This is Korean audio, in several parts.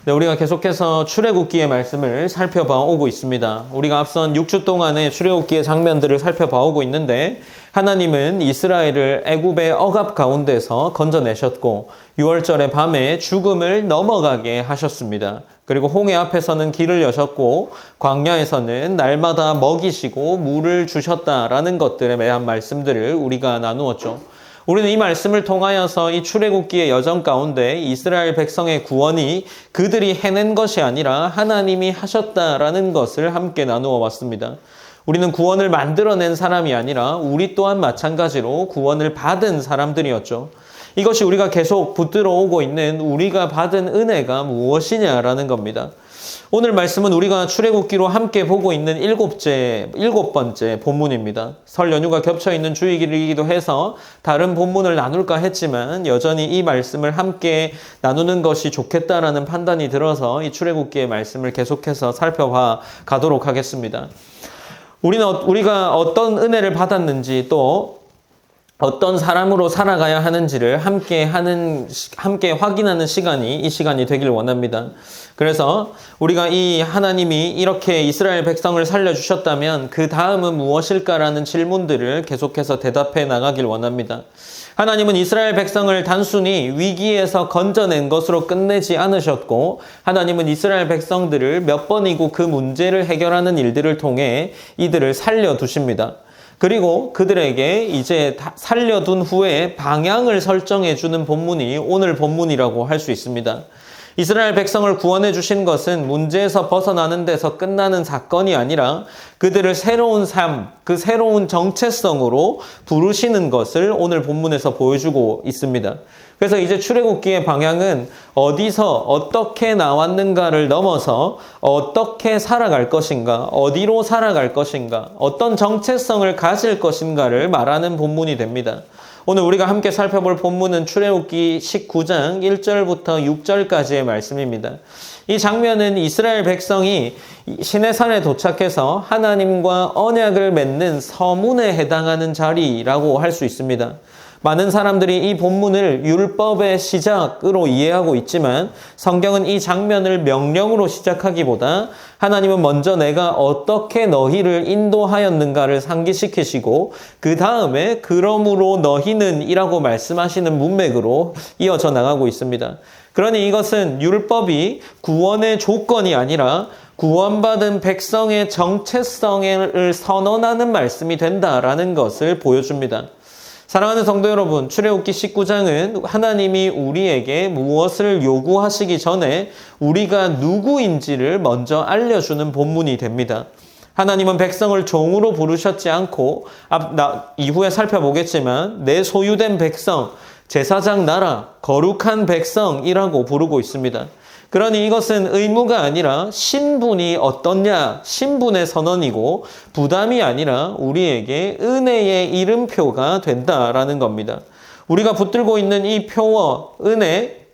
네, 우리가 계속해서 출애굽기의 말씀을 살펴봐 오고 있습니다. 우리가 앞선 6주 동안의 출애굽기의 장면들을 살펴봐 오고 있는데 하나님은 이스라엘을 애굽의 억압 가운데서 건져내셨고 6월절의 밤에 죽음을 넘어가게 하셨습니다. 그리고 홍해 앞에서는 길을 여셨고 광야에서는 날마다 먹이시고 물을 주셨다라는 것들에 대한 말씀들을 우리가 나누었죠. 우리는 이 말씀을 통하여서 이 출애굽기의 여정 가운데 이스라엘 백성의 구원이 그들이 해낸 것이 아니라 하나님이 하셨다라는 것을 함께 나누어 봤습니다. 우리는 구원을 만들어낸 사람이 아니라 우리 또한 마찬가지로 구원을 받은 사람들이었죠. 이것이 우리가 계속 붙들어 오고 있는 우리가 받은 은혜가 무엇이냐라는 겁니다. 오늘 말씀은 우리가 출애굽기로 함께 보고 있는 일곱 번째 본문입니다. 설 연휴가 겹쳐 있는 주일이기도 해서 다른 본문을 나눌까 했지만 여전히 이 말씀을 함께 나누는 것이 좋겠다라는 판단이 들어서 이 출애굽기의 말씀을 계속해서 살펴봐 가도록 하겠습니다. 우리가 어떤 은혜를 받았는지 또 어떤 사람으로 살아가야 하는지를 함께 확인하는 시간이 이 시간이 되길 원합니다. 그래서 우리가 이 하나님이 이렇게 이스라엘 백성을 살려주셨다면 그 다음은 무엇일까라는 질문들을 계속해서 대답해 나가길 원합니다. 하나님은 이스라엘 백성을 단순히 위기에서 건져낸 것으로 끝내지 않으셨고 하나님은 이스라엘 백성들을 몇 번이고 그 문제를 해결하는 일들을 통해 이들을 살려두십니다. 그리고 그들에게 이제 살려둔 후에 방향을 설정해 주는 본문이 오늘 본문이라고 할 수 있습니다. 이스라엘 백성을 구원해 주신 것은 문제에서 벗어나는 데서 끝나는 사건이 아니라 그들을 새로운 삶, 그 새로운 정체성으로 부르시는 것을 오늘 본문에서 보여주고 있습니다. 그래서 이제 출애굽기의 방향은 어디서 어떻게 나왔는가를 넘어서 어떻게 살아갈 것인가, 어디로 살아갈 것인가, 어떤 정체성을 가질 것인가를 말하는 본문이 됩니다. 오늘 우리가 함께 살펴볼 본문은 출애굽기 19장 1절부터 6절까지의 말씀입니다. 이 장면은 이스라엘 백성이 시내산에 도착해서 하나님과 언약을 맺는 서문에 해당하는 자리라고 할 수 있습니다. 많은 사람들이 이 본문을 율법의 시작으로 이해하고 있지만 성경은 이 장면을 명령으로 시작하기보다 하나님은 먼저 내가 어떻게 너희를 인도하였는가를 상기시키시고 그 다음에 그러므로 너희는 이라고 말씀하시는 문맥으로 이어져 나가고 있습니다. 그러니 이것은 율법이 구원의 조건이 아니라 구원받은 백성의 정체성을 선언하는 말씀이 된다라는 것을 보여줍니다. 사랑하는 성도 여러분, 출애굽기 19장은 하나님이 우리에게 무엇을 요구하시기 전에 우리가 누구인지를 먼저 알려주는 본문이 됩니다. 하나님은 백성을 종으로 부르셨지 않고 이후에 살펴보겠지만 내 소유된 백성, 제사장 나라, 거룩한 백성이라고 부르고 있습니다. 그러니 이것은 의무가 아니라 신분이 어떻냐, 신분의 선언이고 부담이 아니라 우리에게 은혜의 이름표가 된다라는 겁니다. 우리가 붙들고 있는 이 표어, 은혜,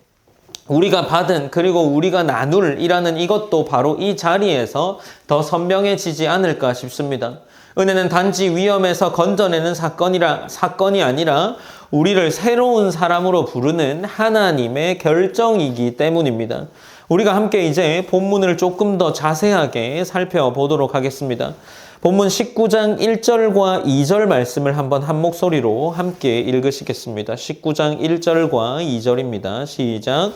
우리가 받은 그리고 우리가 나눌이라는 이것도 바로 이 자리에서 더 선명해지지 않을까 싶습니다. 은혜는 단지 위험에서 건져내는 사건이 아니라 우리를 새로운 사람으로 부르는 하나님의 결정이기 때문입니다. 우리가 함께 이제 본문을 조금 더 자세하게 살펴보도록 하겠습니다. 본문 19장 1절과 2절 말씀을 한번 한 목소리로 함께 읽으시겠습니다. 19장 1절과 2절입니다. 시작.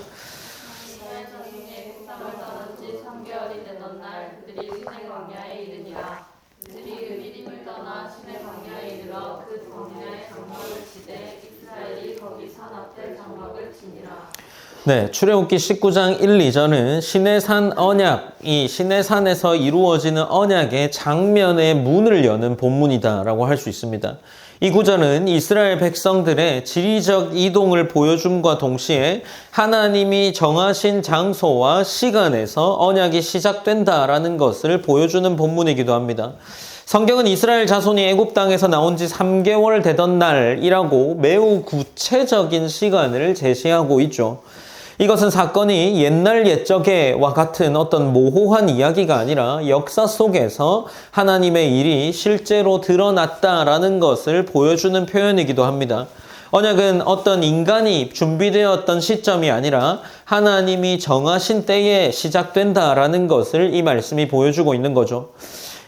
네, 출애굽기 19장 1, 2절은 시내산 언약, 이 시내산에서 이루어지는 언약의 장면의 문을 여는 본문이다라고 할 수 있습니다. 이 구절은 이스라엘 백성들의 지리적 이동을 보여줌과 동시에 하나님이 정하신 장소와 시간에서 언약이 시작된다라는 것을 보여주는 본문이기도 합니다. 성경은 이스라엘 자손이 애굽 땅에서 나온 지 3개월 되던 날이라고 매우 구체적인 시간을 제시하고 있죠. 이것은 사건이 옛날 옛적에와 같은 어떤 모호한 이야기가 아니라 역사 속에서 하나님의 일이 실제로 드러났다라는 것을 보여주는 표현이기도 합니다. 언약은 어떤 인간이 준비되었던 시점이 아니라 하나님이 정하신 때에 시작된다라는 것을 이 말씀이 보여주고 있는 거죠.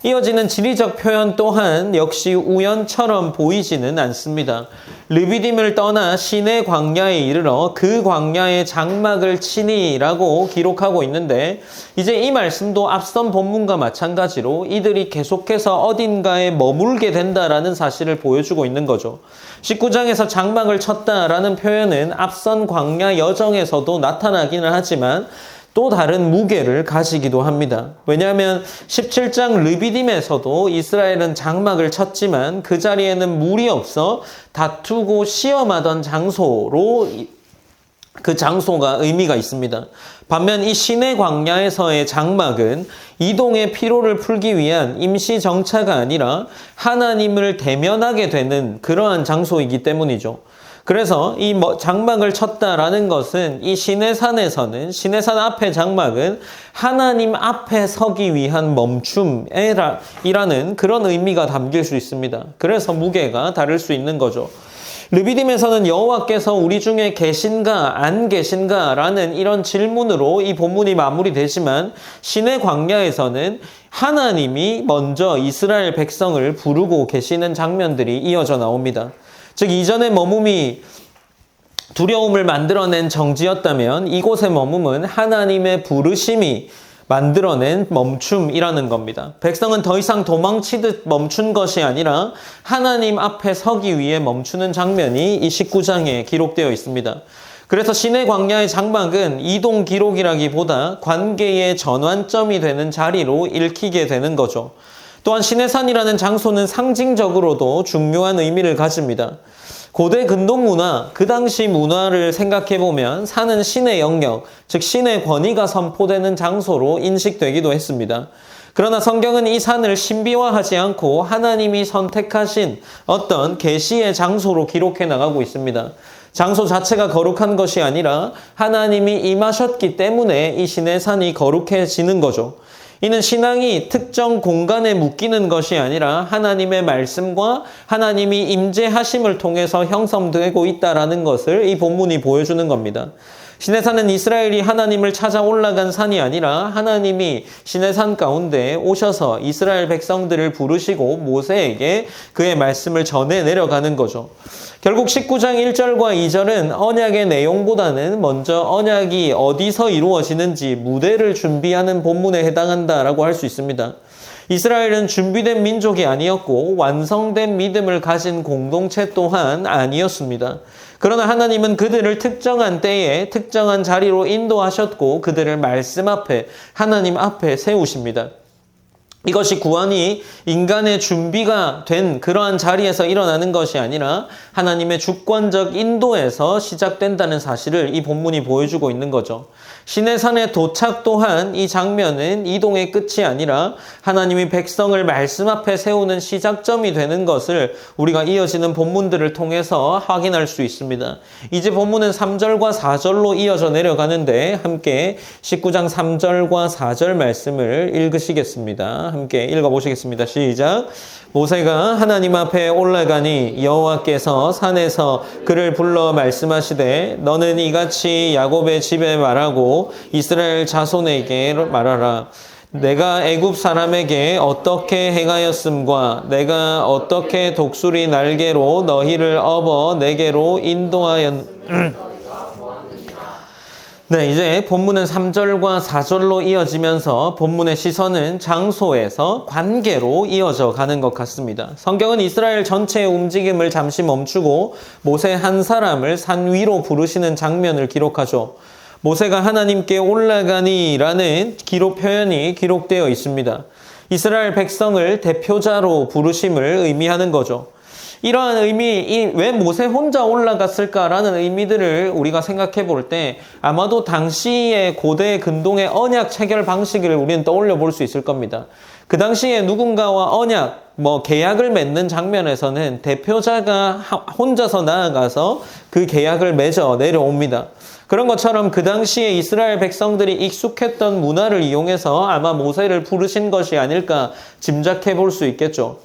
이어지는 지리적 표현 또한 역시 우연처럼 보이지는 않습니다. 르비딤을 떠나 시내 광야에 이르러 그 광야에 장막을 치니라고 기록하고 있는데, 이제 이 말씀도 앞선 본문과 마찬가지로 이들이 계속해서 어딘가에 머물게 된다라는 사실을 보여주고 있는 거죠. 19장에서 장막을 쳤다라는 표현은 앞선 광야 여정에서도 나타나기는 하지만 또 다른 무게를 가지기도 합니다. 왜냐하면 17장 르비딤에서도 이스라엘은 장막을 쳤지만 그 자리에는 물이 없어 다투고 시험하던 장소로 그 장소가 의미가 있습니다. 반면 이 시내 광야에서의 장막은 이동의 피로를 풀기 위한 임시 정차가 아니라 하나님을 대면하게 되는 그러한 장소이기 때문이죠. 그래서 이 장막을 쳤다라는 것은 이 시내산에서는, 시내산 앞의 장막은 하나님 앞에 서기 위한 멈춤이라는 그런 의미가 담길 수 있습니다. 그래서 무게가 다를 수 있는 거죠. 르비딤에서는 여호와께서 우리 중에 계신가 안 계신가 라는 이런 질문으로 이 본문이 마무리되지만, 시내 광야에서는 하나님이 먼저 이스라엘 백성을 부르고 계시는 장면들이 이어져 나옵니다. 즉, 이전의 머뭄이 두려움을 만들어낸 정지였다면 이곳의 머뭄은 하나님의 부르심이 만들어낸 멈춤이라는 겁니다. 백성은 더 이상 도망치듯 멈춘 것이 아니라 하나님 앞에 서기 위해 멈추는 장면이 이 19장에 기록되어 있습니다. 그래서 시내 광야의 장막은 이동 기록이라기보다 관계의 전환점이 되는 자리로 읽히게 되는 거죠. 또한 시내산이라는 장소는 상징적으로도 중요한 의미를 가집니다. 고대 근동 문화, 그 당시 문화를 생각해보면 산은 신의 영역, 즉 신의 권위가 선포되는 장소로 인식되기도 했습니다. 그러나 성경은 이 산을 신비화하지 않고 하나님이 선택하신 어떤 계시의 장소로 기록해 나가고 있습니다. 장소 자체가 거룩한 것이 아니라 하나님이 임하셨기 때문에 이 시내산이 거룩해지는 거죠. 이는 신앙이 특정 공간에 묶이는 것이 아니라 하나님의 말씀과 하나님이 임재하심을 통해서 형성되고 있다는 것을 이 본문이 보여주는 겁니다. 시내산은 이스라엘이 하나님을 찾아 올라간 산이 아니라 하나님이 시내산 가운데 오셔서 이스라엘 백성들을 부르시고 모세에게 그의 말씀을 전해 내려가는 거죠. 결국 19장 1절과 2절은 언약의 내용보다는 먼저 언약이 어디서 이루어지는지 무대를 준비하는 본문에 해당한다라고 할 수 있습니다. 이스라엘은 준비된 민족이 아니었고 완성된 믿음을 가진 공동체 또한 아니었습니다. 그러나 하나님은 그들을 특정한 때에 특정한 자리로 인도하셨고 그들을 말씀 앞에, 하나님 앞에 세우십니다. 이것이 구원이 인간의 준비가 된 그러한 자리에서 일어나는 것이 아니라 하나님의 주권적 인도에서 시작된다는 사실을 이 본문이 보여주고 있는 거죠. 시내산의 도착 또한 이 장면은 이동의 끝이 아니라 하나님이 백성을 말씀 앞에 세우는 시작점이 되는 것을 우리가 이어지는 본문들을 통해서 확인할 수 있습니다. 이제 본문은 3절과 4절로 이어져 내려가는데 함께 19장 3절과 4절 말씀을 읽으시겠습니다. 함께 읽어보시겠습니다. 시작. 모세가 하나님 앞에 올라가니 여호와께서 산에서 그를 불러 말씀하시되 너는 이같이 야곱의 집에 말하고 이스라엘 자손에게 말하라. 내가 애굽 사람에게 어떻게 행하였음과 내가 어떻게 독수리 날개로 너희를 업어 내게로 네, 이제 본문은 3절과 4절로 이어지면서 본문의 시선은 장소에서 관계로 이어져 가는 것 같습니다. 성경은 이스라엘 전체의 움직임을 잠시 멈추고 모세 한 사람을 산 위로 부르시는 장면을 기록하죠. 모세가 하나님께 올라가니라는 기록 표현이 기록되어 있습니다. 이스라엘 백성을 대표자로 부르심을 의미하는 거죠. 이러한 의미, 왜 모세 혼자 올라갔을까라는 의미들을 우리가 생각해 볼 때 아마도 당시의 고대 근동의 언약 체결 방식을 우리는 떠올려 볼 수 있을 겁니다. 그 당시에 누군가와 언약, 계약을 맺는 장면에서는 대표자가 혼자서 나아가서 그 계약을 맺어 내려옵니다. 그런 것처럼 그 당시에 이스라엘 백성들이 익숙했던 문화를 이용해서 아마 모세를 부르신 것이 아닐까 짐작해 볼 수 있겠죠.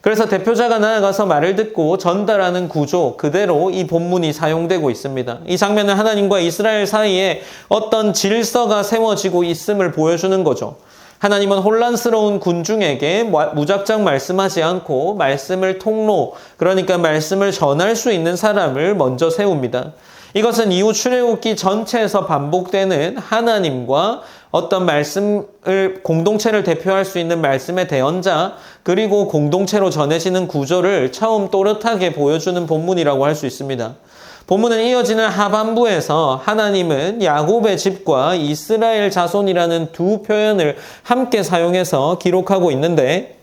그래서 대표자가 나아가서 말을 듣고 전달하는 구조 그대로 이 본문이 사용되고 있습니다. 이 장면은 하나님과 이스라엘 사이에 어떤 질서가 세워지고 있음을 보여주는 거죠. 하나님은 혼란스러운 군중에게 무작정 말씀하지 않고 말씀을 통로, 그러니까 말씀을 전할 수 있는 사람을 먼저 세웁니다. 이것은 이후 출애굽기 전체에서 반복되는 하나님과 어떤 말씀을, 공동체를 대표할 수 있는 말씀의 대언자, 그리고 공동체로 전해지는 구조를 처음 또렷하게 보여주는 본문이라고 할 수 있습니다. 본문은 이어지는 하반부에서 하나님은 야곱의 집과 이스라엘 자손이라는 두 표현을 함께 사용해서 기록하고 있는데,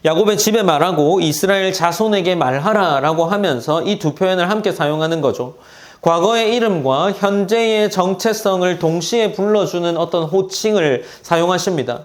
야곱의 집에 말하고 이스라엘 자손에게 말하라 라고 하면서 이 두 표현을 함께 사용하는 거죠. 과거의 이름과 현재의 정체성을 동시에 불러주는 어떤 호칭을 사용하십니다.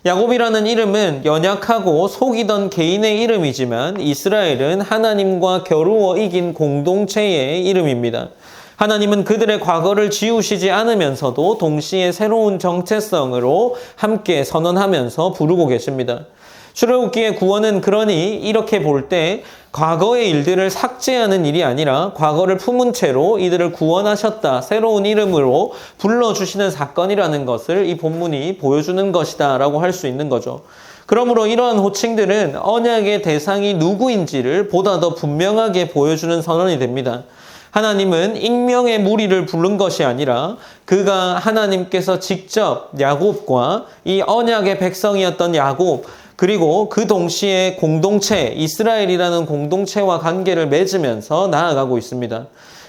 야곱이라는 이름은 연약하고 속이던 개인의 이름이지만 이스라엘은 하나님과 겨루어 이긴 공동체의 이름입니다. 하나님은 그들의 과거를 지우시지 않으면서도 동시에 새로운 정체성으로 함께 선언하면서 부르고 계십니다. 출애굽기의 구원은 그러니 이렇게 볼 때 과거의 일들을 삭제하는 일이 아니라 과거를 품은 채로 이들을 구원하셨다, 새로운 이름으로 불러주시는 사건이라는 것을 이 본문이 보여주는 것이다 라고 할 수 있는 거죠. 그러므로 이러한 호칭들은 언약의 대상이 누구인지를 보다 더 분명하게 보여주는 선언이 됩니다. 하나님은 익명의 무리를 부른 것이 아니라 그가 하나님께서 직접 야곱과 이 언약의 백성이었던 야곱, 그리고 그 동시에 공동체, 이스라엘이라는 공동체와 관계를 맺으면서 나아가고 있습니다.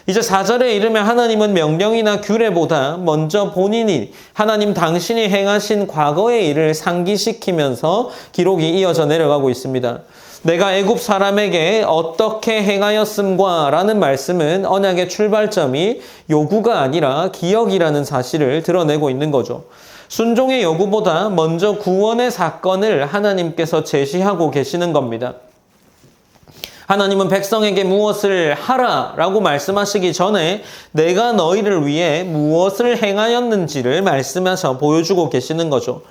이제 4절에 이르면 하나님은 명령이나 규례보다 먼저 본인이, 하나님 당신이 행하신 과거의 일을 상기시키면서 기록이 이어져 내려가고 있습니다. 내가 애굽 사람에게 어떻게 행하였음과 라는 말씀은 언약의 출발점이 요구가 아니라 기억이라는 사실을 드러내고 있는 거죠. 순종의 요구보다 먼저 구원의 사건을 하나님께서 제시하고 계시는 겁니다. 하나님은 백성에게 무엇을 하라 라고 말씀하시기 전에 내가 너희를 위해 무엇을 행하였는지를 말씀하셔 보여주고 계시는 거죠.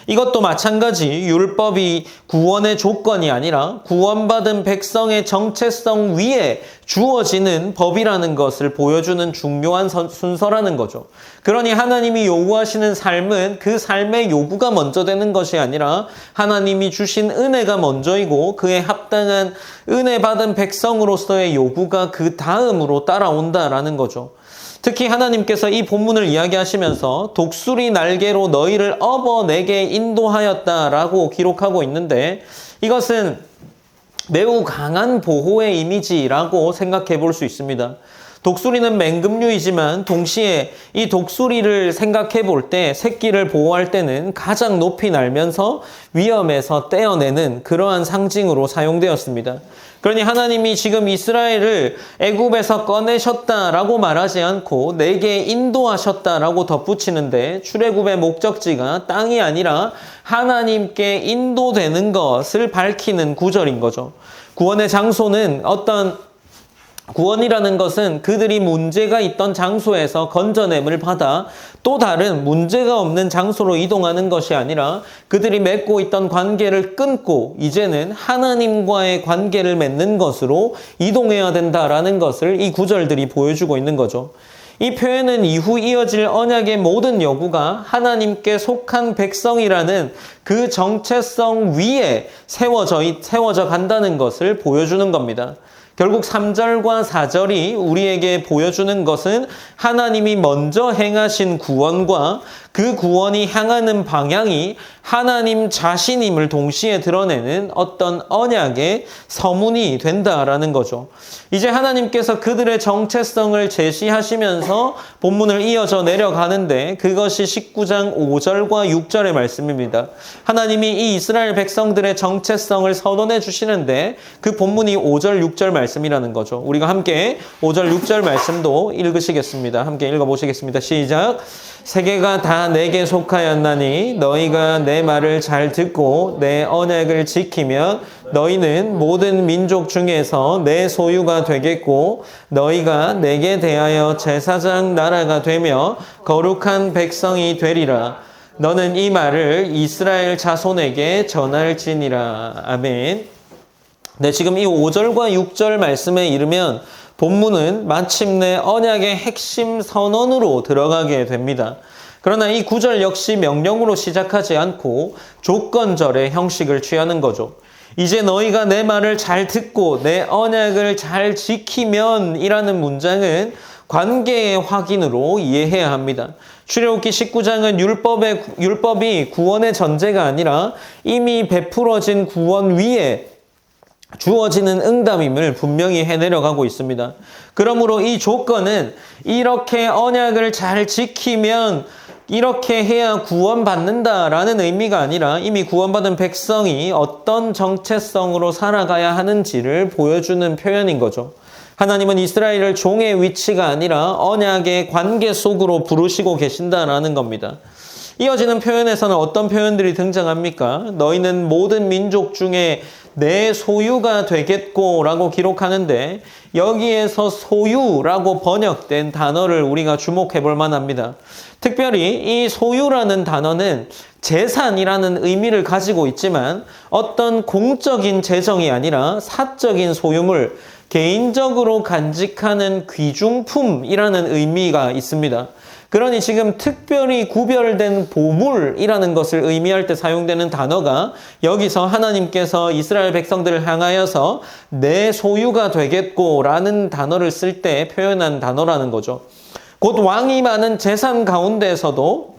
이것도 마찬가지 율법이 구원의 조건이 아니라 구원받은 백성의 정체성 위에 주어지는 법이라는 것을 보여주는 중요한 순서라는 거죠. 그러니 하나님이 요구하시는 삶은 그 삶의 요구가 먼저 되는 것이 아니라 하나님이 주신 은혜가 먼저이고 그에 합당한 은혜 받은 백성으로서의 요구가 그 다음으로 따라온다라는 거죠. 특히 하나님께서 이 본문을 이야기하시면서 독수리 날개로 너희를 업어 내게 인도하였다라고 기록하고 있는데 이것은 매우 강한 보호의 이미지라고 생각해 볼 수 있습니다. 독수리는 맹금류이지만 동시에 이 독수리를 생각해 볼 때 새끼를 보호할 때는 가장 높이 날면서 위험에서 떼어내는 그러한 상징으로 사용되었습니다. 그러니 하나님이 지금 이스라엘을 애굽에서 꺼내셨다라고 말하지 않고 내게 인도하셨다라고 덧붙이는데 출애굽의 목적지가 땅이 아니라 하나님께 인도되는 것을 밝히는 구절인 거죠. 구원의 장소는 구원이라는 것은 그들이 문제가 있던 장소에서 건져냄을 받아 또 다른 문제가 없는 장소로 이동하는 것이 아니라 그들이 맺고 있던 관계를 끊고 이제는 하나님과의 관계를 맺는 것으로 이동해야 된다라는 것을 이 구절들이 보여주고 있는 거죠. 이 표현은 이후 이어질 언약의 모든 요구가 하나님께 속한 백성이라는 그 정체성 위에 세워져 간다는 것을 보여주는 겁니다. 결국 3절과 4절이 우리에게 보여주는 것은 하나님이 먼저 행하신 구원과 그 구원이 향하는 방향이 하나님 자신임을 동시에 드러내는 어떤 언약의 서문이 된다라는 거죠. 이제 하나님께서 그들의 정체성을 제시하시면서 본문을 이어져 내려가는데 그것이 19장 5절과 6절의 말씀입니다. 하나님이 이 이스라엘 백성들의 정체성을 선언해 주시는데 그 본문이 5절, 6절 말씀이라는 거죠. 우리가 함께 5절, 6절 말씀도 읽으시겠습니다. 함께 읽어보시겠습니다. 시작! 세계가 다 내게 속하였나니 너희가 내 말을 잘 듣고 내 언약을 지키면 너희는 모든 민족 중에서 내 소유가 되겠고 너희가 내게 대하여 제사장 나라가 되며 거룩한 백성이 되리라. 너는 이 말을 이스라엘 자손에게 전할지니라. 아멘. 네, 지금 이 5절과 6절 말씀에 이르면 본문은 마침내 언약의 핵심 선언으로 들어가게 됩니다. 그러나 이 9절 역시 명령으로 시작하지 않고 조건절의 형식을 취하는 거죠. 이제 너희가 내 말을 잘 듣고 내 언약을 잘 지키면 이라는 문장은 관계의 확인으로 이해해야 합니다. 출애굽기 19장은 율법이 구원의 전제가 아니라 이미 베풀어진 구원 위에 주어지는 응답임을 분명히 해내려가고 있습니다. 그러므로 이 조건은 이렇게 언약을 잘 지키면 이렇게 해야 구원받는다라는 의미가 아니라 이미 구원받은 백성이 어떤 정체성으로 살아가야 하는지를 보여주는 표현인 거죠. 하나님은 이스라엘을 종의 위치가 아니라 언약의 관계 속으로 부르시고 계신다라는 겁니다. 이어지는 표현에서는 어떤 표현들이 등장합니까? 너희는 모든 민족 중에 내 소유가 되겠고 라고 기록하는데 여기에서 소유라고 번역된 단어를 우리가 주목해 볼 만합니다. 특별히 이 소유라는 단어는 재산이라는 의미를 가지고 있지만 어떤 공적인 재정이 아니라 사적인 소유물, 개인적으로 간직하는 귀중품이라는 의미가 있습니다. 그러니 지금 특별히 구별된 보물이라는 것을 의미할 때 사용되는 단어가 여기서 하나님께서 이스라엘 백성들을 향하여서 내 소유가 되겠고 라는 단어를 쓸 때 표현한 단어라는 거죠. 곧 왕이 많은 재산 가운데에서도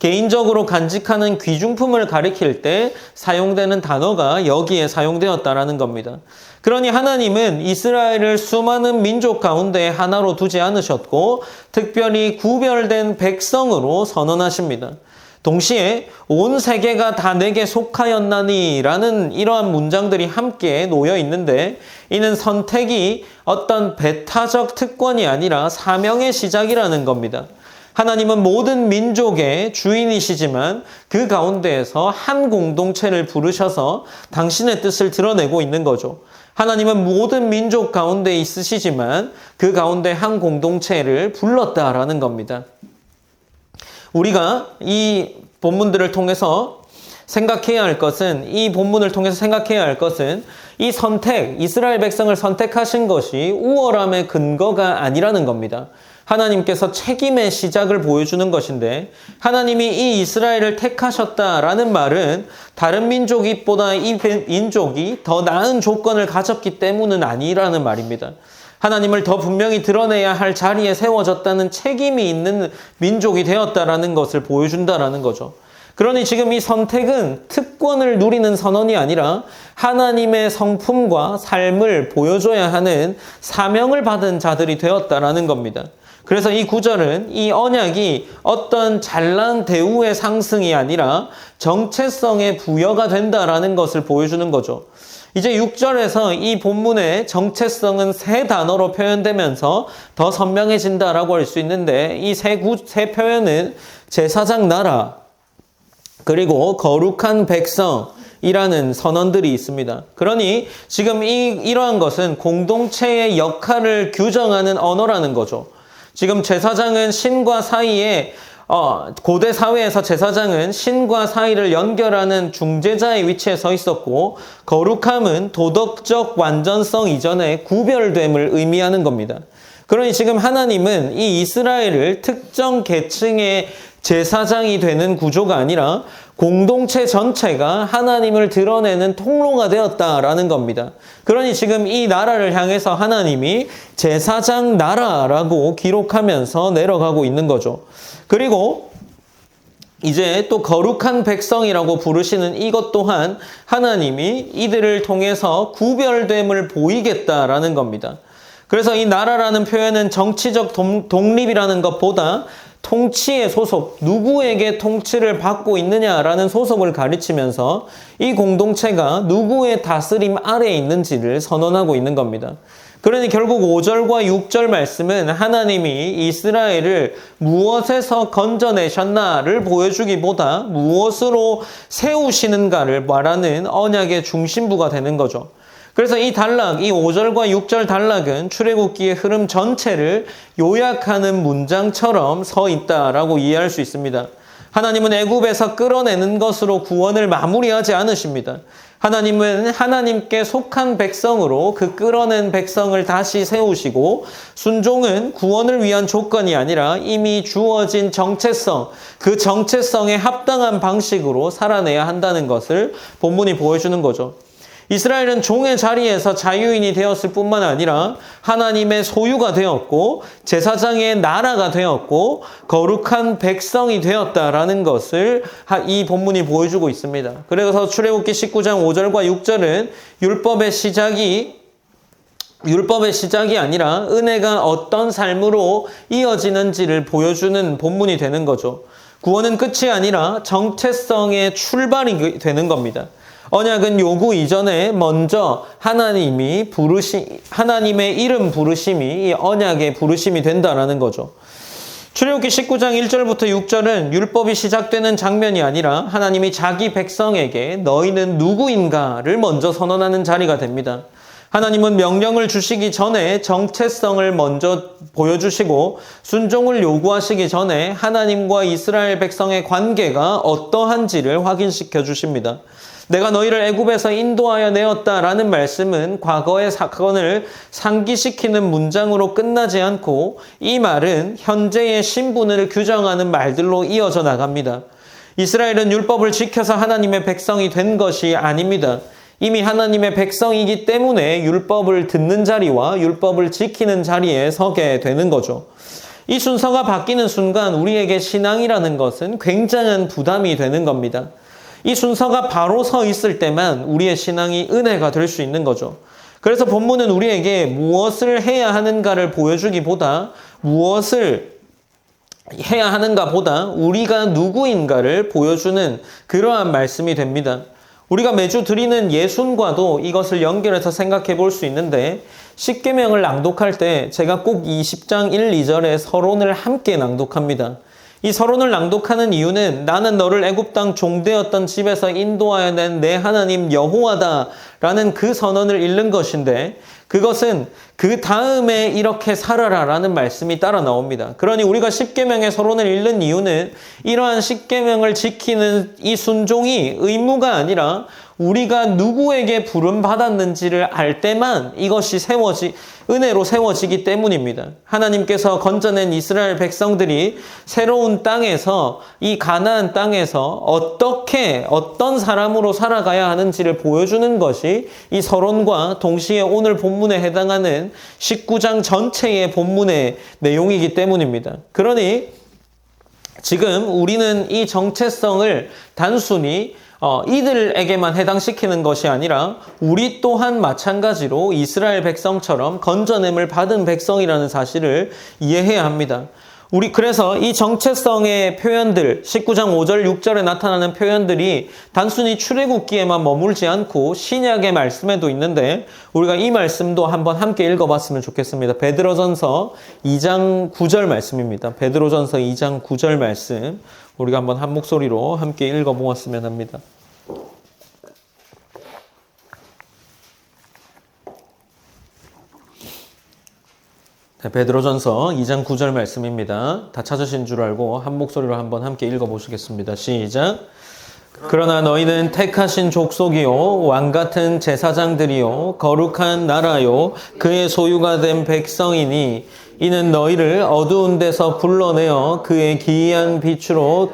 개인적으로 간직하는 귀중품을 가리킬 때 사용되는 단어가 여기에 사용되었다라는 겁니다. 그러니 하나님은 이스라엘을 수많은 민족 가운데 하나로 두지 않으셨고 특별히 구별된 백성으로 선언하십니다. 동시에 온 세계가 다 내게 속하였나니 라는 이러한 문장들이 함께 놓여 있는데 이는 선택이 어떤 배타적 특권이 아니라 사명의 시작이라는 겁니다. 하나님은 모든 민족의 주인이시지만 그 가운데에서 한 공동체를 부르셔서 당신의 뜻을 드러내고 있는 거죠. 하나님은 모든 민족 가운데 있으시지만 그 가운데 한 공동체를 불렀다라는 겁니다. 우리가 이 본문들을 통해서 생각해야 할 것은 이 선택, 이스라엘 백성을 선택하신 것이 우월함의 근거가 아니라는 겁니다. 하나님께서 책임의 시작을 보여주는 것인데 하나님이 이 이스라엘을 택하셨다라는 말은 다른 민족보다 이 민족이 더 나은 조건을 가졌기 때문은 아니라는 말입니다. 하나님을 더 분명히 드러내야 할 자리에 세워졌다는 책임이 있는 민족이 되었다라는 것을 보여준다라는 거죠. 그러니 지금 이 선택은 특권을 누리는 선언이 아니라 하나님의 성품과 삶을 보여줘야 하는 사명을 받은 자들이 되었다라는 겁니다. 그래서 이 구절은 이 언약이 어떤 잘난 대우의 상승이 아니라 정체성의 부여가 된다라는 것을 보여주는 거죠. 이제 6절에서 이 본문의 정체성은 세 단어로 표현되면서 더 선명해진다라고 할 수 있는데 이 세 표현은 제사장 나라 그리고 거룩한 백성이라는 선언들이 있습니다. 그러니 지금 이러한 것은 공동체의 역할을 규정하는 언어라는 거죠. 지금 제사장은 신과 사이에 고대 사회에서 제사장은 신과 사이를 연결하는 중재자의 위치에 서 있었고 거룩함은 도덕적 완전성 이전의 구별됨을 의미하는 겁니다. 그러니 지금 하나님은 이 이스라엘을 특정 계층의 제사장이 되는 구조가 아니라 공동체 전체가 하나님을 드러내는 통로가 되었다라는 겁니다. 그러니 지금 이 나라를 향해서 하나님이 제사장 나라라고 기록하면서 내려가고 있는 거죠. 그리고 이제 또 거룩한 백성이라고 부르시는 이것 또한 하나님이 이들을 통해서 구별됨을 보이겠다라는 겁니다. 그래서 이 나라라는 표현은 정치적 독립이라는 것보다 통치의 소속, 누구에게 통치를 받고 있느냐라는 소속을 가르치면서 이 공동체가 누구의 다스림 아래에 있는지를 선언하고 있는 겁니다. 그러니 결국 5절과 6절 말씀은 하나님이 이스라엘을 무엇에서 건져내셨나를 보여주기보다 무엇으로 세우시는가를 말하는 언약의 중심부가 되는 거죠. 그래서 이 5절과 6절 단락은 출애굽기의 흐름 전체를 요약하는 문장처럼 서 있다라고 이해할 수 있습니다. 하나님은 애굽에서 끌어내는 것으로 구원을 마무리하지 않으십니다. 하나님은 하나님께 속한 백성으로 그 끌어낸 백성을 다시 세우시고, 순종은 구원을 위한 조건이 아니라 이미 주어진 정체성, 그 정체성에 합당한 방식으로 살아내야 한다는 것을 본문이 보여주는 거죠. 이스라엘은 종의 자리에서 자유인이 되었을 뿐만 아니라 하나님의 소유가 되었고 제사장의 나라가 되었고 거룩한 백성이 되었다라는 것을 이 본문이 보여주고 있습니다. 그래서 출애굽기 19장 5절과 6절은 율법의 시작이 아니라 은혜가 어떤 삶으로 이어지는지를 보여주는 본문이 되는 거죠. 구원은 끝이 아니라 정체성의 출발이 되는 겁니다. 언약은 요구 이전에 먼저 하나님의 이름 부르심이 이 언약의 부르심이 된다라는 거죠. 출애굽기 19장 1절부터 6절은 율법이 시작되는 장면이 아니라 하나님이 자기 백성에게 너희는 누구인가를 먼저 선언하는 자리가 됩니다. 하나님은 명령을 주시기 전에 정체성을 먼저 보여주시고 순종을 요구하시기 전에 하나님과 이스라엘 백성의 관계가 어떠한지를 확인시켜 주십니다. 내가 너희를 애굽에서 인도하여 내었다라는 말씀은 과거의 사건을 상기시키는 문장으로 끝나지 않고 이 말은 현재의 신분을 규정하는 말들로 이어져 나갑니다. 이스라엘은 율법을 지켜서 하나님의 백성이 된 것이 아닙니다. 이미 하나님의 백성이기 때문에 율법을 듣는 자리와 율법을 지키는 자리에 서게 되는 거죠. 이 순서가 바뀌는 순간 우리에게 신앙이라는 것은 굉장한 부담이 되는 겁니다. 이 순서가 바로 서 있을 때만 우리의 신앙이 은혜가 될 수 있는 거죠. 그래서 본문은 우리에게 무엇을 해야 하는가를 보여주기보다 무엇을 해야 하는가 보다 우리가 누구인가를 보여주는 그러한 말씀이 됩니다. 우리가 매주 드리는 예순과도 이것을 연결해서 생각해 볼 수 있는데 십계명을 낭독할 때 제가 꼭 이 10장 1, 2절의 서론을 함께 낭독합니다. 이 서론을 낭독하는 이유는 나는 너를 애굽 땅 종되었던 집에서 인도하여 낸 내 하나님 여호와다라는 그 선언을 읽는 것인데 그것은 그 다음에 이렇게 살아라라는 말씀이 따라 나옵니다. 그러니 우리가 십계명의 서론을 읽는 이유는 이러한 십계명을 지키는 이 순종이 의무가 아니라 우리가 누구에게 부름받았는지를 알 때만 이것이 은혜로 세워지기 때문입니다. 하나님께서 건져낸 이스라엘 백성들이 새로운 땅에서 이 가나안 땅에서 어떤 사람으로 살아가야 하는지를 보여주는 것이 이 서론과 동시에 오늘 본문에 해당하는 19장 전체의 본문의 내용이기 때문입니다. 그러니 지금 우리는 이 정체성을 단순히 이들에게만 해당시키는 것이 아니라 우리 또한 마찬가지로 이스라엘 백성처럼 건져냄을 받은 백성이라는 사실을 이해해야 합니다. 그래서 이 정체성의 표현들, 19장 5절, 6절에 나타나는 표현들이 단순히 출애굽기에만 머물지 않고 신약의 말씀에도 있는데 우리가 이 말씀도 한번 함께 읽어봤으면 좋겠습니다. 베드로전서 2장 9절 말씀입니다. 베드로전서 2장 9절 말씀 우리가 한번 한 목소리로 함께 읽어보았으면 합니다. 베드로전서 2장 9절 말씀입니다. 다 찾으신 줄 알고 한 목소리로 한번 함께 읽어보시겠습니다. 시작. 그러나 너희는 택하신 족속이요 왕같은 제사장들이요 거룩한 나라요 그의 소유가 된 백성이니 이는 너희를 어두운 데서 불러내어 그의 기이한 빛으로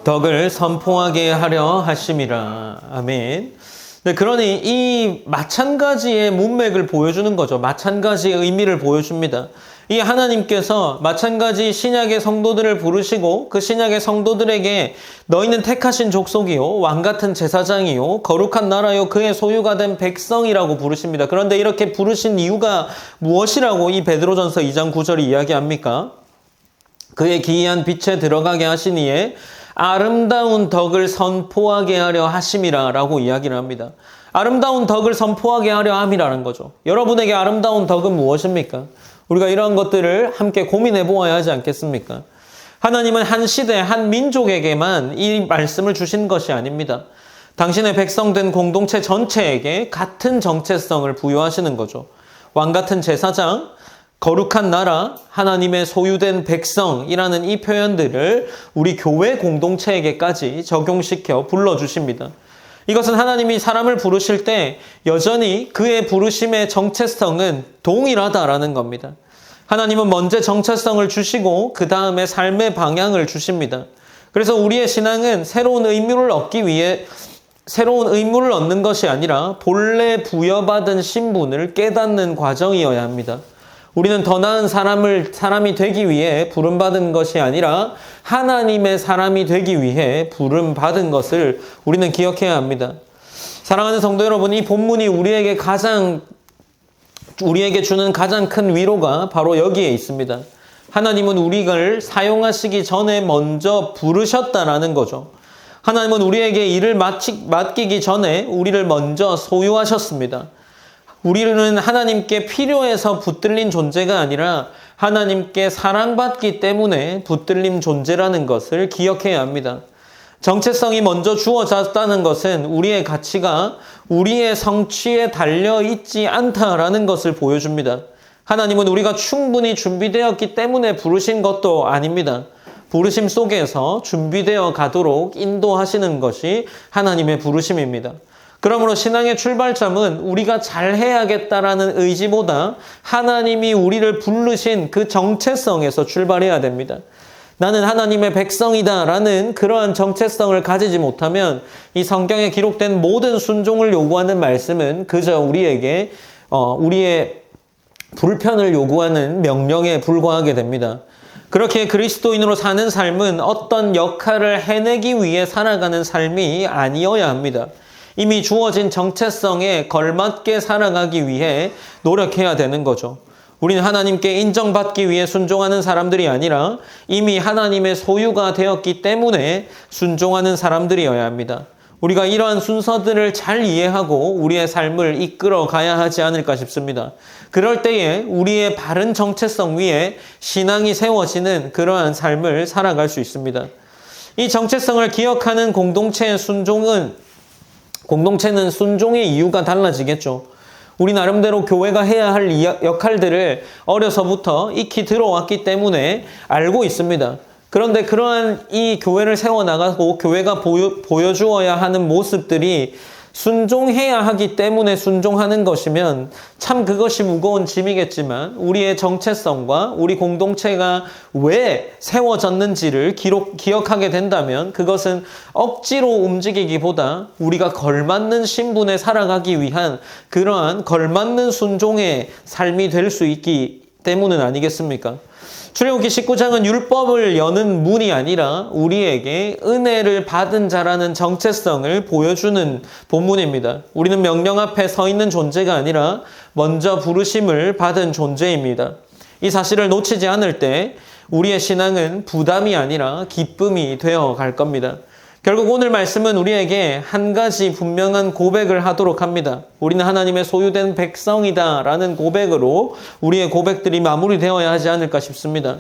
덕을 선포하게 하려 하심이라. 아멘. 네, 그러니 이 마찬가지의 문맥을 보여주는 거죠. 마찬가지의 의미를 보여줍니다. 이 하나님께서 마찬가지 신약의 성도들을 부르시고 그 신약의 성도들에게 너희는 택하신 족속이요 왕같은 제사장이요 거룩한 나라요 그의 소유가 된 백성이라고 부르십니다. 그런데 이렇게 부르신 이유가 무엇이라고 이 베드로전서 2장 9절이 이야기합니까? 그의 기이한 빛에 들어가게 하시니에 아름다운 덕을 선포하게 하려 하심이라 라고 이야기를 합니다. 아름다운 덕을 선포하게 하려 함이라는 거죠. 여러분에게 아름다운 덕은 무엇입니까? 우리가 이런 것들을 함께 고민해 보아야 하지 않겠습니까? 하나님은 한 시대, 한 민족에게만 이 말씀을 주신 것이 아닙니다. 당신의 백성된 공동체 전체에게 같은 정체성을 부여하시는 거죠. 왕같은 제사장, 거룩한 나라, 하나님의 소유된 백성이라는 이 표현들을 우리 교회 공동체에게까지 적용시켜 불러주십니다. 이것은 하나님이 사람을 부르실 때 여전히 그의 부르심의 정체성은 동일하다라는 겁니다. 하나님은 먼저 정체성을 주시고 그 다음에 삶의 방향을 주십니다. 그래서 우리의 신앙은 새로운 의무를 얻는 것이 아니라 본래 부여받은 신분을 깨닫는 과정이어야 합니다. 우리는 더 나은 사람이 되기 위해 부름받은 것이 아니라 하나님의 사람이 되기 위해 부름받은 것을 우리는 기억해야 합니다. 사랑하는 성도 여러분, 이 본문이 우리에게 주는 가장 큰 위로가 바로 여기에 있습니다. 하나님은 우리를 사용하시기 전에 먼저 부르셨다라는 거죠. 하나님은 우리에게 일을 맡기기 전에 우리를 먼저 소유하셨습니다. 우리는 하나님께 필요해서 붙들린 존재가 아니라 하나님께 사랑받기 때문에 붙들린 존재라는 것을 기억해야 합니다. 정체성이 먼저 주어졌다는 것은 우리의 가치가 우리의 성취에 달려있지 않다라는 것을 보여줍니다. 하나님은 우리가 충분히 준비되었기 때문에 부르신 것도 아닙니다. 부르심 속에서 준비되어 가도록 인도하시는 것이 하나님의 부르심입니다. 그러므로 신앙의 출발점은 우리가 잘해야겠다라는 의지보다 하나님이 우리를 부르신 그 정체성에서 출발해야 됩니다. 나는 하나님의 백성이다라는 그러한 정체성을 가지지 못하면 이 성경에 기록된 모든 순종을 요구하는 말씀은 그저 우리에게 우리의 불편을 요구하는 명령에 불과하게 됩니다. 그렇게 그리스도인으로 사는 삶은 어떤 역할을 해내기 위해 살아가는 삶이 아니어야 합니다. 이미 주어진 정체성에 걸맞게 살아가기 위해 노력해야 되는 거죠. 우리는 하나님께 인정받기 위해 순종하는 사람들이 아니라 이미 하나님의 소유가 되었기 때문에 순종하는 사람들이어야 합니다. 우리가 이러한 순서들을 잘 이해하고 우리의 삶을 이끌어 가야 하지 않을까 싶습니다. 그럴 때에 우리의 바른 정체성 위에 신앙이 세워지는 그러한 삶을 살아갈 수 있습니다. 이 정체성을 기억하는 공동체는 순종의 이유가 달라지겠죠. 우리 나름대로 교회가 해야 할 역할들을 어려서부터 익히 들어왔기 때문에 알고 있습니다. 그런데 그러한 이 교회를 세워나가고 교회가 보여주어야 하는 모습들이 순종해야 하기 때문에 순종하는 것이면 참 그것이 무거운 짐이겠지만 우리의 정체성과 우리 공동체가 왜 세워졌는지를 기억하게 된다면 그것은 억지로 움직이기보다 우리가 걸맞는 신분에 살아가기 위한 그러한 걸맞는 순종의 삶이 될 수 있기 때문은 아니겠습니까? 출애굽기 19장은 율법을 여는 문이 아니라 우리에게 은혜를 받은 자라는 정체성을 보여주는 본문입니다. 우리는 명령 앞에 서 있는 존재가 아니라 먼저 부르심을 받은 존재입니다. 이 사실을 놓치지 않을 때 우리의 신앙은 부담이 아니라 기쁨이 되어 갈 겁니다. 결국 오늘 말씀은 우리에게 한 가지 분명한 고백을 하도록 합니다. 우리는 하나님의 소유된 백성이다 라는 고백으로 우리의 고백들이 마무리되어야 하지 않을까 싶습니다.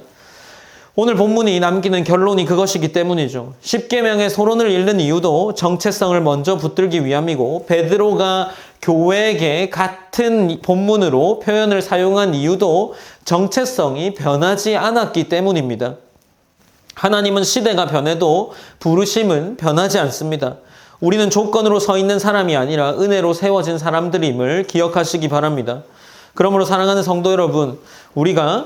오늘 본문이 남기는 결론이 그것이기 때문이죠. 십계명의 서론을 읽는 이유도 정체성을 먼저 붙들기 위함이고 베드로가 교회에게 같은 본문으로 표현을 사용한 이유도 정체성이 변하지 않았기 때문입니다. 하나님은 시대가 변해도 부르심은 변하지 않습니다. 우리는 조건으로 서 있는 사람이 아니라 은혜로 세워진 사람들임을 기억하시기 바랍니다. 그러므로 사랑하는 성도 여러분, 우리가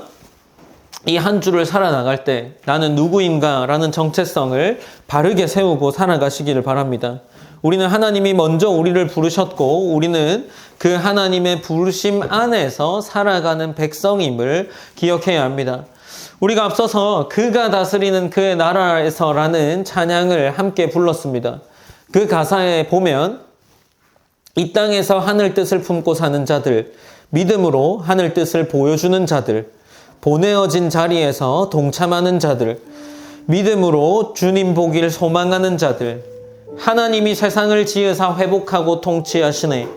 이 한 주를 살아나갈 때 나는 누구인가 라는 정체성을 바르게 세우고 살아가시기를 바랍니다. 우리는 하나님이 먼저 우리를 부르셨고 우리는 그 하나님의 부르심 안에서 살아가는 백성임을 기억해야 합니다. 우리가 앞서서 그가 다스리는 그의 나라에서라는 찬양을 함께 불렀습니다. 그 가사에 보면 이 땅에서 하늘 뜻을 품고 사는 자들, 믿음으로 하늘 뜻을 보여주는 자들, 보내어진 자리에서 동참하는 자들, 믿음으로 주님 보기를 소망하는 자들, 하나님이 세상을 지으사 회복하고 통치하시네.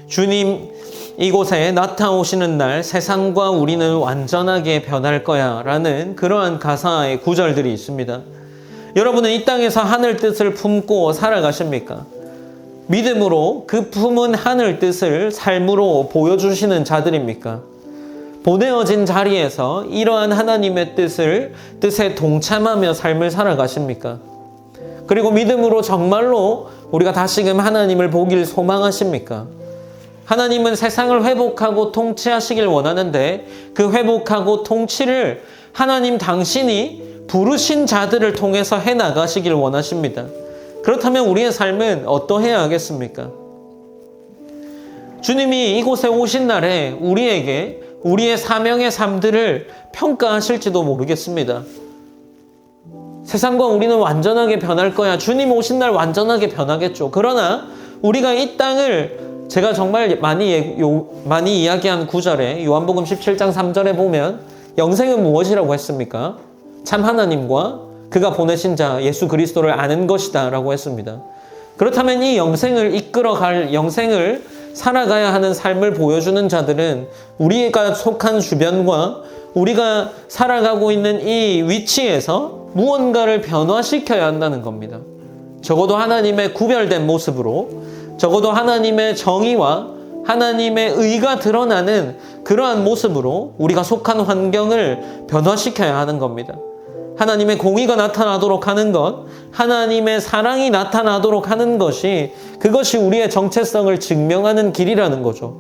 주님 이곳에 나타오시는 날 세상과 우리는 완전하게 변할 거야 라는 그러한 가사의 구절들이 있습니다. 여러분은 이 땅에서 하늘 뜻을 품고 살아가십니까? 믿음으로 그 품은 하늘 뜻을 삶으로 보여주시는 자들입니까? 보내어진 자리에서 이러한 하나님의 뜻에 동참하며 삶을 살아가십니까? 그리고 믿음으로 정말로 우리가 다시금 하나님을 보길 소망하십니까? 하나님은 세상을 회복하고 통치하시길 원하는데 그 회복하고 통치를 하나님 당신이 부르신 자들을 통해서 해나가시길 원하십니다. 그렇다면 우리의 삶은 어떠해야 하겠습니까? 주님이 이곳에 오신 날에 우리에게 우리의 사명의 삶들을 평가하실지도 모르겠습니다. 세상과 우리는 완전하게 변할 거야. 주님 오신 날 완전하게 변하겠죠. 그러나 우리가 이 땅을 제가 정말 많이 이야기한 구절에 요한복음 17장 3절에 보면 영생은 무엇이라고 했습니까? 참 하나님과 그가 보내신 자 예수 그리스도를 아는 것이다 라고 했습니다. 그렇다면 이 영생을 이끌어갈 영생을 살아가야 하는 삶을 보여주는 자들은 우리가 속한 주변과 우리가 살아가고 있는 이 위치에서 무언가를 변화시켜야 한다는 겁니다. 적어도 하나님의 구별된 모습으로, 적어도 하나님의 정의와 하나님의 의가 드러나는 그러한 모습으로 우리가 속한 환경을 변화시켜야 하는 겁니다. 하나님의 공의가 나타나도록 하는 것, 하나님의 사랑이 나타나도록 하는 것이 그것이 우리의 정체성을 증명하는 길이라는 거죠.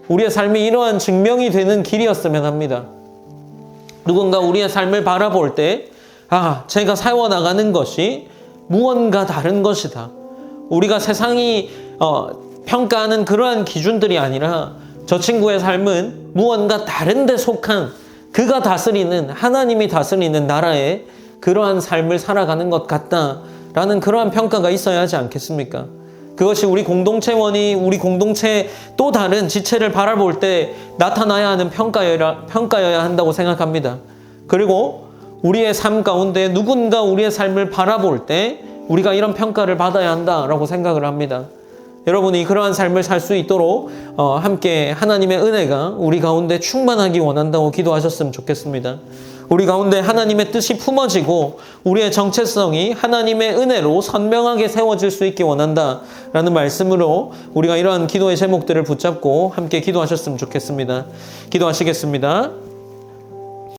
우리의 삶이 이러한 증명이 되는 길이었으면 합니다. 누군가 우리의 삶을 바라볼 때 제가 세워나가는 것이 무언가 다른 것이다. 우리가 세상이 평가하는 그러한 기준들이 아니라 저 친구의 삶은 무언가 다른 데 속한 그가 다스리는 하나님이 다스리는 나라의 그러한 삶을 살아가는 것 같다라는 그러한 평가가 있어야 하지 않겠습니까? 그것이 우리 공동체원이 우리 공동체 또 다른 지체를 바라볼 때 나타나야 하는 평가여야 한다고 생각합니다. 그리고 우리의 삶 가운데 누군가 우리의 삶을 바라볼 때 우리가 이런 평가를 받아야 한다라고 생각을 합니다. 여러분이 그러한 삶을 살 수 있도록 함께 하나님의 은혜가 우리 가운데 충만하기 원한다고 기도하셨으면 좋겠습니다. 우리 가운데 하나님의 뜻이 품어지고 우리의 정체성이 하나님의 은혜로 선명하게 세워질 수 있기 원한다라는 말씀으로 우리가 이러한 기도의 제목들을 붙잡고 함께 기도하셨으면 좋겠습니다. 기도하시겠습니다.